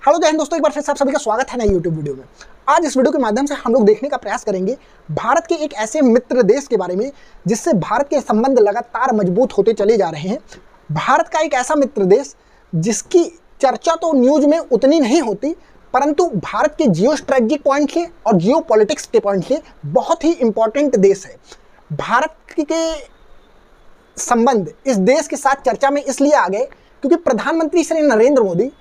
Hello जय हिंद दोस्तों, एक बार फिर से आप सभी का स्वागत है नई यूट्यूब वीडियो में। आज इस वीडियो के माध्यम से हम लोग देखने का प्रयास करेंगे भारत के एक ऐसे मित्र देश के बारे में जिससे भारत के संबंध लगातार मजबूत होते चले जा रहे हैं। भारत का एक ऐसा मित्र देश जिसकी चर्चा तो न्यूज में उतनी नहीं होती, परंतु भारत के जियो स्ट्रेटजिक पॉइंट से और जियो पॉलिटिक्स के पॉइंट से बहुत ही इंपॉर्टेंट देश है। भारत के संबंध इस देश के साथ चर्चा में इसलिए आ गए क्योंकि प्रधानमंत्री श्री नरेंद्र मोदी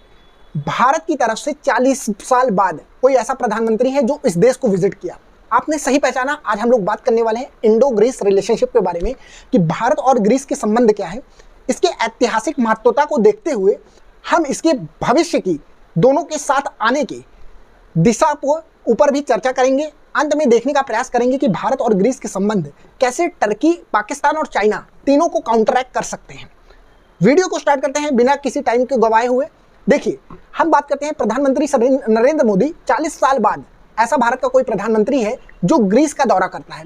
भारत की तरफ से 40 साल बाद कोई ऐसा प्रधानमंत्री है जो इस देश को विजिट किया। आपने सही पहचाना, आज हम लोग बात करने वाले हैं इंडो ग्रीस रिलेशनशिप के बारे में कि भारत और ग्रीस के संबंध क्या है। इसके ऐतिहासिक महत्वता को देखते हुए हम इसके भविष्य की दोनों के साथ आने की दिशा को ऊपर भी चर्चा करेंगे। अंत में देखने का प्रयास करेंगे कि भारत और ग्रीस के संबंध कैसे टर्की, पाकिस्तान और चाइना तीनों को काउंटरैक्ट कर सकते हैं। वीडियो को स्टार्ट करते हैं बिना किसी टाइम के गवाए हुए। देखिए, हम बात करते हैं प्रधानमंत्री नरेंद्र मोदी 40 साल बाद ऐसा भारत का कोई प्रधानमंत्री है जो ग्रीस का दौरा करता है।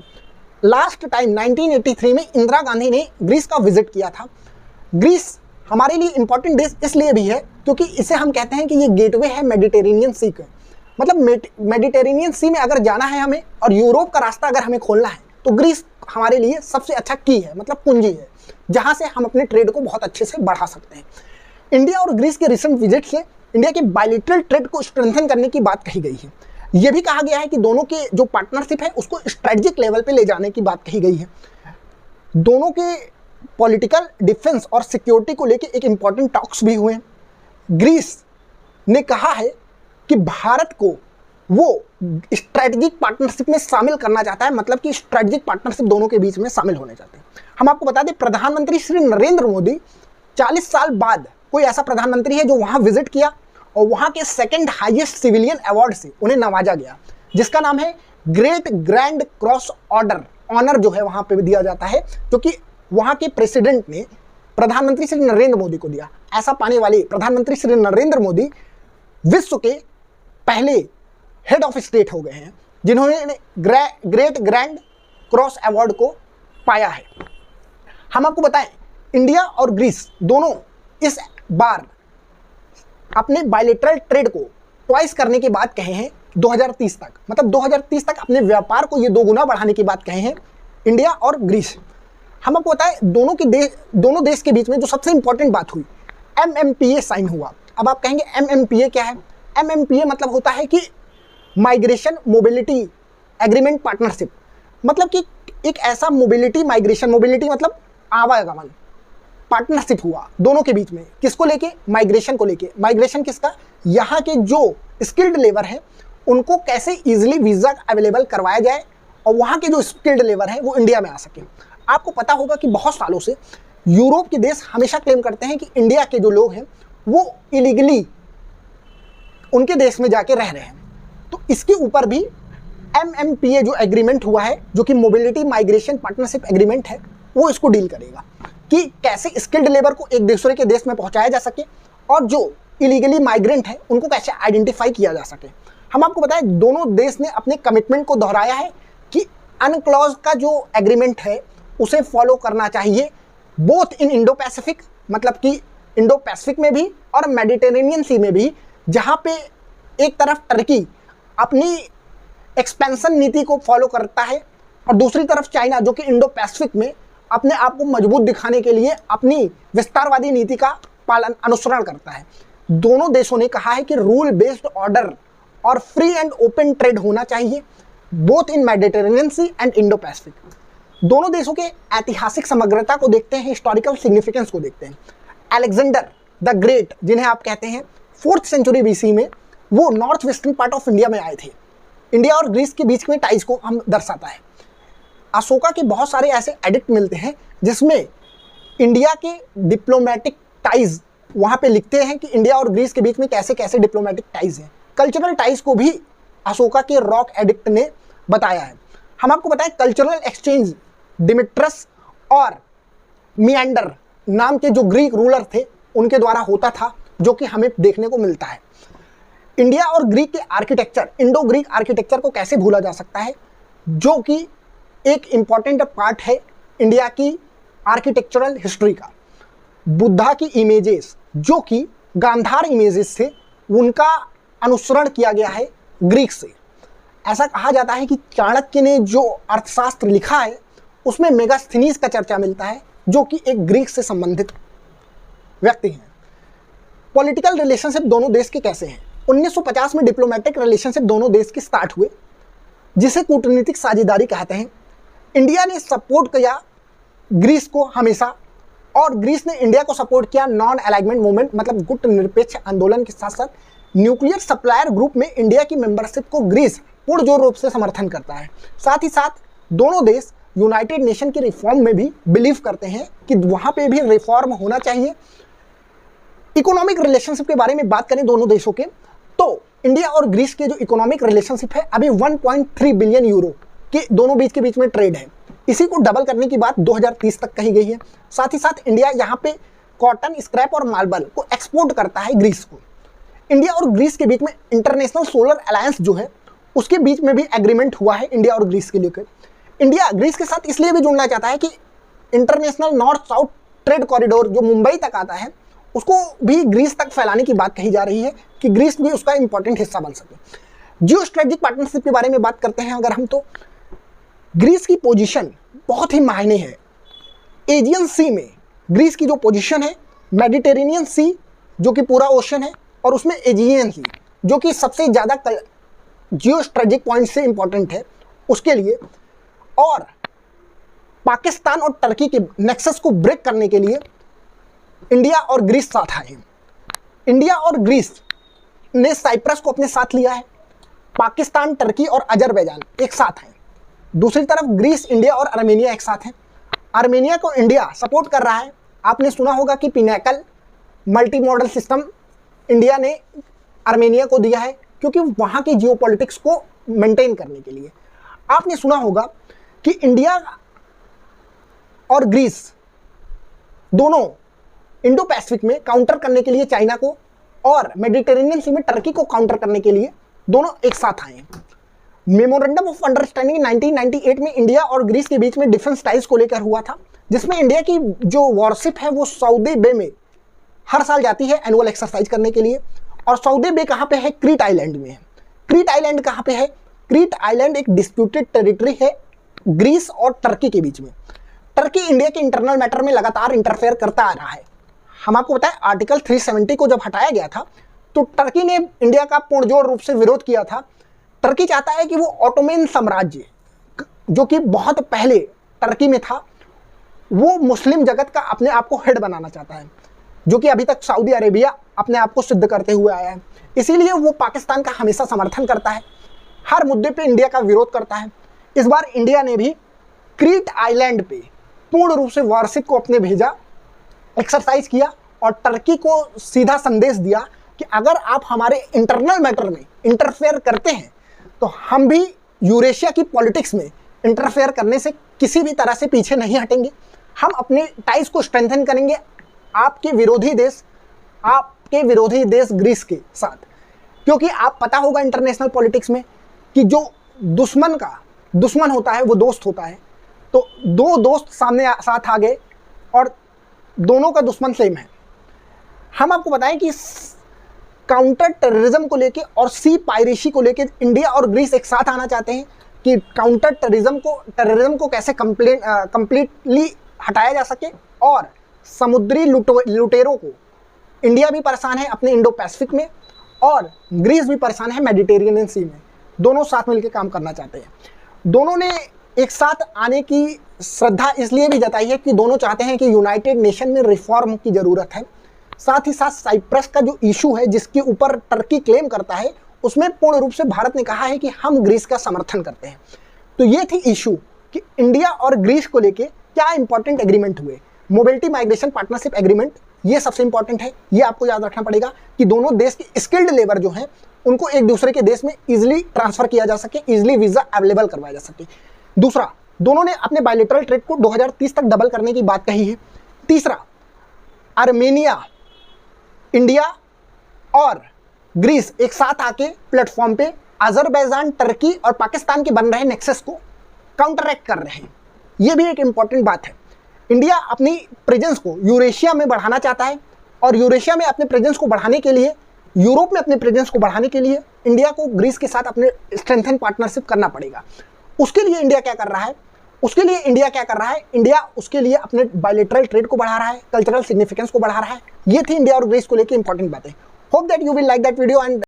लास्ट टाइम 1983 में इंदिरा गांधी ने ग्रीस का विजिट किया था। ग्रीस हमारे लिए इंपॉर्टेंट देश इसलिए भी है क्योंकि इसे हम कहते हैं कि ये गेटवे है मेडिटेरेनियन सी का। मतलब मेडिटेरेनियन सी में अगर जाना है हमें और यूरोप का रास्ता अगर हमें खोलना है तो ग्रीस हमारे लिए सबसे अच्छा की है, मतलब पूंजी है, जहाँ से हम अपने ट्रेड को बहुत अच्छे से बढ़ा सकते हैं। इंडिया और ग्रीस के रिसेंट विजिट से इंडिया के बायलैटरल ट्रेड को स्ट्रेंथन करने की बात कही गई है। यह भी कहा गया है कि दोनों के जो पार्टनरशिप है उसको स्ट्रेटजिक लेवल पे ले जाने की बात कही गई है। दोनों के पॉलिटिकल, डिफेंस और सिक्योरिटी को लेकर एक इंपॉर्टेंट टॉक्स भी हुए हैं। ग्रीस ने कहा है कि भारत को वो स्ट्रेटजिक पार्टनरशिप में शामिल करना चाहता है, मतलब कि स्ट्रेटजिक पार्टनरशिप दोनों के बीच में शामिल होने चाहते हैं। हम आपको बता दें, प्रधानमंत्री श्री नरेंद्र मोदी 40 साल बाद कोई ऐसा प्रधानमंत्री है जो वहां विजिट किया और वहां के सेकंड हाईएस्ट सिविलियन अवार्ड से उन्हें नवाजा गया, जिसका नाम है great grand cross order. Honour जो है वहां पे दिया जाता है, जो कि वहां के प्रेसिडेंट ने प्रधानमंत्री श्री नरेंद्र मोदी को दिया। ऐसा पाने वाले प्रधानमंत्री श्री नरेंद्र मोदी विश्व के पहले हेड ऑफ स्टेट हो गए हैं जिन्होंने ग्रेट ग्रैंड क्रॉस अवार्ड को पाया है। हम आपको बताएं, इंडिया और ग्रीस दोनों इस बार अपने बायलैटरल ट्रेड को ट्वाइस करने की बात कहे हैं 2030 तक, मतलब 2030 तक अपने व्यापार को ये 2 गुना बढ़ाने की बात कहे हैं इंडिया और ग्रीस। हम आपको बताएं, दोनों देश के बीच में जो सबसे इंपॉर्टेंट बात हुई, MMPA साइन हुआ। अब आप कहेंगे MMPA क्या है? MMPA मतलब होता है कि माइग्रेशन मोबिलिटी एग्रीमेंट पार्टनरशिप, मतलब कि एक ऐसा मोबिलिटी मतलब आवागमन पार्टनरशिप हुआ दोनों के बीच में। किसको लेके? माइग्रेशन को लेके। माइग्रेशन किसका? यहाँ के जो स्किल्ड लेबर है उनको कैसे इजीली वीज़ा अवेलेबल करवाया जाए और वहाँ के जो स्किल्ड लेबर है वो इंडिया में आ सके। आपको पता होगा कि बहुत सालों से यूरोप के देश हमेशा क्लेम करते हैं कि इंडिया के जो लोग हैं वो इलीगली उनके देश में जाके रह रहे हैं। तो इसके ऊपर भी MMPA जो एग्रीमेंट हुआ है, जो कि मोबिलिटी माइग्रेशन पार्टनरशिप एग्रीमेंट है, वो इसको डील करेगा कि कैसे स्किल्ड लेबर को एक दूसरे के देश में पहुंचाया जा सके और जो इलीगली माइग्रेंट है उनको कैसे आइडेंटिफाई किया जा सके। हम आपको बताएं, दोनों देश ने अपने कमिटमेंट को दोहराया है कि अनक्लॉज का जो एग्रीमेंट है उसे फॉलो करना चाहिए, बोथ इन इंडो पैसिफिक, मतलब कि इंडो पैसिफिक में भी और मेडिटेरेनियन सी में भी, जहाँ पे एक तरफ टर्की अपनी एक्सपेंशन नीति को फॉलो करता है और दूसरी तरफ चाइना जो कि इंडो पैसिफिक में अपने आप को मजबूत दिखाने के लिए अपनी विस्तारवादी नीति का अनुसरण करता है। दोनों देशों ने कहा है कि रूल बेस्ड ऑर्डर और फ्री एंड ओपन ट्रेड होना चाहिए, both in Mediterranean sea and Indo Pacific. दोनों देशों के ऐतिहासिक समग्रता को देखते हैं, हिस्टोरिकल सिग्निफिकेंस को देखते हैं। अलेक्जेंडर द ग्रेट, जिन्हें आप कहते हैं 4th सेंचुरी BC में, वो north western part of India में आए थे। इंडिया और ग्रीस के बीच में टाइज को हम दर्शाता है। अशोका के बहुत सारे ऐसे एडिक्ट मिलते हैं जिसमें इंडिया के डिप्लोमेटिक टाइज वहाँ पे लिखते हैं कि इंडिया और ग्रीस के बीच में कैसे कैसे डिप्लोमेटिक टाइज हैं। कल्चरल टाइज को भी अशोका के रॉक एडिक्ट ने बताया है। हम आपको बताएं, कल्चरल एक्सचेंज डिमिट्रस और मियांडर नाम के जो ग्रीक रूलर थे उनके द्वारा होता था, जो कि हमें देखने को मिलता है। इंडिया और ग्रीक के आर्किटेक्चर, इंडो ग्रीक आर्किटेक्चर को कैसे भूला जा सकता है, जो कि एक इम्पॉर्टेंट पार्ट है इंडिया की आर्किटेक्चरल हिस्ट्री का। बुद्धा की इमेजेस जो कि गांधार इमेजेस थे उनका अनुसरण किया गया है ग्रीक से। ऐसा कहा जाता है कि चाणक्य ने जो अर्थशास्त्र लिखा है उसमें मेगास्थनीज का चर्चा मिलता है, जो कि एक ग्रीक से संबंधित व्यक्ति हैं। पॉलिटिकल रिलेशनशिप दोनों देश के कैसे हैं? 1950 में डिप्लोमेटिक रिलेशनशिप दोनों देश के स्टार्ट हुए, जिसे कूटनीतिक साझेदारी कहते हैं। इंडिया ने सपोर्ट किया ग्रीस को हमेशा, और ग्रीस ने इंडिया को सपोर्ट किया नॉन अलाइनमेंट मूवमेंट, मतलब गुट निरपेक्ष आंदोलन के साथ साथ न्यूक्लियर सप्लायर ग्रुप में इंडिया की मेंबरशिप को ग्रीस पुरजोर रूप से समर्थन करता है। साथ ही साथ दोनों देश यूनाइटेड नेशन के रिफॉर्म में भी बिलीव करते हैं कि वहाँ पे भी रिफॉर्म होना चाहिए। इकोनॉमिक रिलेशनशिप के बारे में बात करें दोनों देशों के, तो इंडिया और ग्रीस के जो इकोनॉमिक रिलेशनशिप है अभी 1.3 बिलियन यूरो के दोनों बीच के बीच में ट्रेड है। इसी को डबल करने की बात 2030 तक कही गई है। साथ ही साथ इंडिया यहाँ पे कॉटन, स्क्रैप और मार्बल को एक्सपोर्ट करता है ग्रीस को। इंडिया और ग्रीस के बीच में इंटरनेशनल सोलर अलायंस जो है उसके बीच में भी एग्रीमेंट हुआ है इंडिया और ग्रीस के लिए। इंडिया ग्रीस के साथ इसलिए भी जुड़ना चाहता है कि international north south trade corridor जो मुंबई तक आता है उसको भी ग्रीस तक फैलाने की बात कही जा रही है कि ग्रीस भी उसका इंपॉर्टेंट हिस्सा बन सके। जियो स्ट्रेटेजिक पार्टनरशिप के बारे में बात करते हैं अगर हम, तो ग्रीस की पोजीशन बहुत ही मायने है। एजियन सी में ग्रीस की जो पोजीशन है, मेडिटेरेनियन सी जो कि पूरा ओशन है, और उसमें एजियन सी जो कि सबसे ज़्यादा जियो स्ट्रेटेजिक पॉइंट से इंपॉर्टेंट है उसके लिए, और पाकिस्तान और टर्की के नेक्सस को ब्रेक करने के लिए इंडिया और ग्रीस साथ आए हैं। इंडिया और ग्रीस ने साइप्रस को अपने साथ लिया है, पाकिस्तान, टर्की और अजरबैजान एक साथ हैं। दूसरी तरफ ग्रीस, इंडिया और आर्मेनिया एक साथ हैं। आर्मेनिया को इंडिया सपोर्ट कर रहा है। आपने सुना होगा कि pinnacle multi modal system India ने आर्मेनिया को दिया है, क्योंकि वहाँ की जियोपॉलिटिक्स को मेंटेन करने के लिए। आपने सुना होगा कि इंडिया और ग्रीस दोनों इंडो पैसिफिक में काउंटर करने के लिए चाइना को, और मेडिटेरेनियन सी में टर्की को काउंटर करने के लिए दोनों एक साथ आए हैं। मेमोरेंडम ऑफ अंडरस्टैंडिंग 1998 में इंडिया और ग्रीस के बीच में डिफेंस टाइज को लेकर हुआ था, जिसमें इंडिया की जो वॉरशिप है वो सऊदी बे में हर साल जाती है एनुअल एक्सरसाइज करने के लिए। और सऊदी बे कहाँ पे है? क्रीट आइलैंड में है। क्रीट आइलैंड कहाँ पे है? क्रीट आइलैंड एक डिस्प्यूटेड टेरिटरी है ग्रीस और टर्की के बीच में। टर्की इंडिया के इंटरनल मैटर में लगातार इंटरफेयर करता आ रहा है। हम आपको बताएं, आर्टिकल 370 को जब हटाया गया था तो टर्की ने इंडिया का पुरजोर रूप से विरोध किया था। टर्की चाहता है कि वो ऑटोमन साम्राज्य जो कि बहुत पहले टर्की में था, वो मुस्लिम जगत का अपने आप को हेड बनाना चाहता है, जो कि अभी तक सऊदी अरेबिया अपने आप को सिद्ध करते हुए आया है। इसीलिए वो पाकिस्तान का हमेशा समर्थन करता है, हर मुद्दे पे इंडिया का विरोध करता है। इस बार इंडिया ने भी क्रीट आइलैंड पे पूर्ण रूप से वॉरशिप को अपने भेजा, एक्सरसाइज किया, और टर्की को सीधा संदेश दिया कि अगर आप हमारे इंटरनल मैटर में इंटरफेयर करते हैं तो हम भी यूरेशिया की पॉलिटिक्स में इंटरफेयर करने से किसी भी तरह से पीछे नहीं हटेंगे। हम अपने टाइज को स्ट्रेंथन करेंगे आपके विरोधी देश ग्रीस के साथ, क्योंकि आप पता होगा इंटरनेशनल पॉलिटिक्स में कि जो दुश्मन होता है वो दोस्त होता है। तो दो दोस्त सामने साथ आ गए और दोनों का दुश्मन सेम है। हम आपको बताएं कि काउंटर टेररिज्म को लेके और सी पायरेसी को लेके इंडिया और ग्रीस एक साथ आना चाहते हैं कि काउंटर टेररिज्म को कैसे कंप्लीटली हटाया जा सके, और समुद्री लुटेरों को इंडिया भी परेशान है अपने इंडो पैसिफिक में, और ग्रीस भी परेशान है मेडिटेरेनियन सी में। दोनों साथ मिलकर काम करना चाहते हैं। दोनों ने एक साथ आने की श्रद्धा इसलिए भी जताई है कि दोनों चाहते हैं कि यूनाइटेड नेशन में रिफॉर्म की ज़रूरत है। साथ ही साथ साइप्रस का जो इशू है जिसके ऊपर टर्की क्लेम करता है, उसमें पूर्ण रूप से भारत ने कहा है कि हम ग्रीस का समर्थन करते हैं। तो ये थी इशू कि इंडिया और ग्रीस को लेके क्या इंपॉर्टेंट एग्रीमेंट हुए। मोबिलिटी माइग्रेशन पार्टनरशिप एग्रीमेंट, ये सबसे इंपॉर्टेंट है, ये आपको याद रखना पड़ेगा कि दोनों देश के स्किल्ड लेबर जो हैं उनको एक दूसरे के देश में इजिली ट्रांसफर किया जा सके, इजिली वीज़ा अवेलेबल करवाया जा सके। दूसरा, दोनों ने अपने बायलैटरल ट्रेड को 2030 तक डबल करने की बात कही है। तीसरा, आर्मेनिया, इंडिया और ग्रीस एक साथ आके प्लेटफॉर्म पे अजरबैजान, टर्की और पाकिस्तान के बन रहे नेक्सस को काउंटरैक्ट कर रहे हैं। ये भी एक इंपॉर्टेंट बात है। इंडिया अपनी प्रेजेंस को यूरेशिया में बढ़ाना चाहता है, और यूरेशिया में अपने प्रेजेंस को बढ़ाने के लिए यूरोप में अपने प्रेजेंस को बढ़ाने के लिए इंडिया को ग्रीस के साथ अपने स्ट्रेंथन पार्टनरशिप करना पड़ेगा। उसके लिए इंडिया क्या कर रहा है? इंडिया उसके लिए अपने बायलैटरल ट्रेड को बढ़ा रहा है, कल्चरल सिग्निफिकेंस को बढ़ा रहा है। ये थी इंडिया और ग्रीस को लेकर इंपॉर्टेंट बातें। Hope that you will like that video and